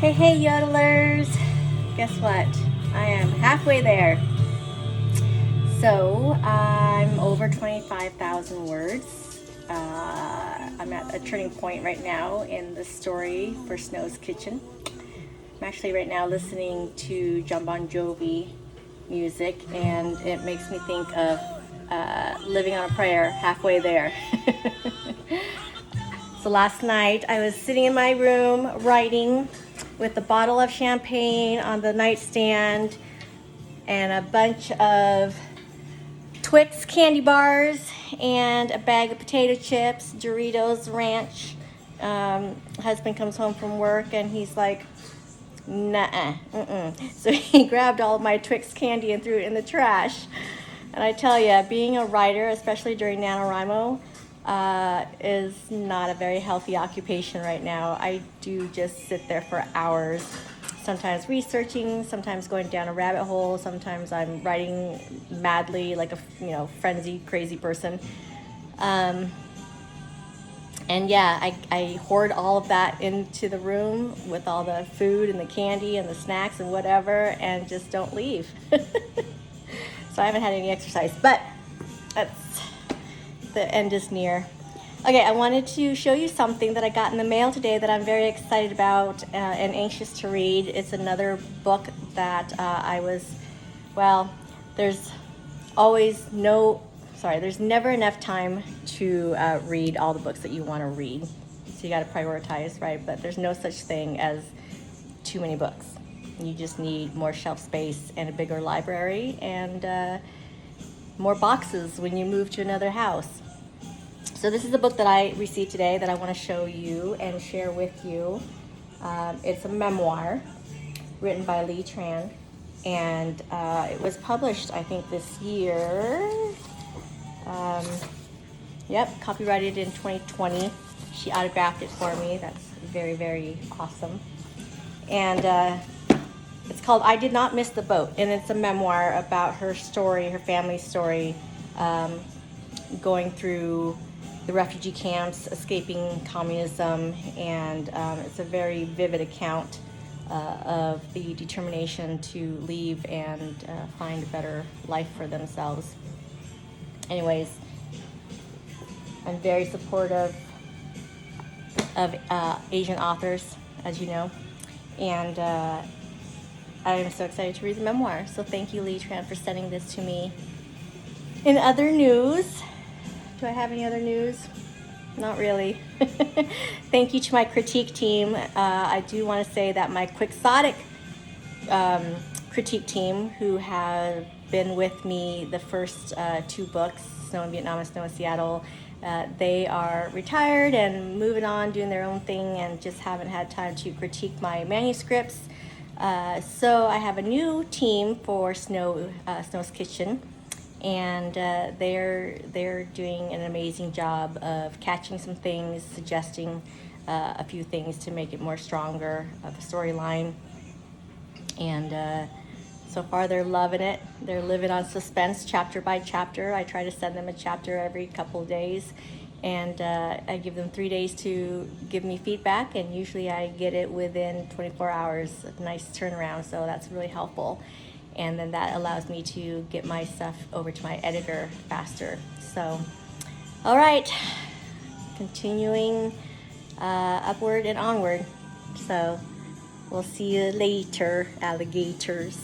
Hey, hey, yodelers! Guess what? I am halfway there. So, I'm over 25,000 words. I'm at a turning point right now in the story for Snow's Kitchen. I'm actually right now listening to Jon Bon Jovi music, and it makes me think of living on a prayer halfway there. So last night I was sitting in my room writing with a bottle of champagne on the nightstand and a bunch of Twix candy bars and a bag of potato chips, Doritos Ranch. Husband comes home from work and he's like, nah, So he grabbed all of my Twix candy and threw it in the trash. And I tell you, being a writer, especially during NaNoWriMo, is not a very healthy occupation right now. I do just sit there for hours, sometimes researching, sometimes going down a rabbit hole, sometimes I'm writing madly like a frenzied, crazy person. And yeah, I hoard all of that into the room with all the food and the candy and the snacks and whatever, and just don't leave. So I haven't had any exercise, but the end is near. Okay, I wanted to show you something that I got in the mail today that I'm very excited about and anxious to read. It's another book that there's there's never enough time to read all the books that you want to read. So you got to prioritize, right? But there's no such thing as too many books. You just need more shelf space and a bigger library and more boxes when you move to another house. So this is the book that I received today that I want to show you and share with you. It's a memoir written by Lea Tran, and it was published, I think, this year. Copyrighted in 2020. She autographed it for me. That's very, very awesome. And it's called I Did Not Miss the Boat, and it's a memoir about her story, her family's story, going through the refugee camps, escaping communism, and it's a very vivid account of the determination to leave and find a better life for themselves. Anyways, I'm very supportive of Asian authors, as you know, and I'm so excited to read the memoir. So thank you, Lea Tran, for sending this to me. In other news, do I have any other news? Not really. Thank you to my critique team. I do want to say that my Quixotic critique team, who have been with me the first two books, Snow in Vietnam and Snow in Seattle, they are retired and moving on, doing their own thing, and just haven't had time to critique my manuscripts. So I have a new team for Snow's Kitchen, and they're doing an amazing job of catching some things, suggesting a few things to make it more stronger of a storyline. And so far they're loving it. They're living on suspense chapter by chapter. I try to send them a chapter every couple of days, and I give them 3 days to give me feedback, and usually I get it within 24 hours, a nice turnaround, so that's really helpful. And then that allows me to get my stuff over to my editor faster. So, all right, continuing upward and onward. So we'll see you later, alligators.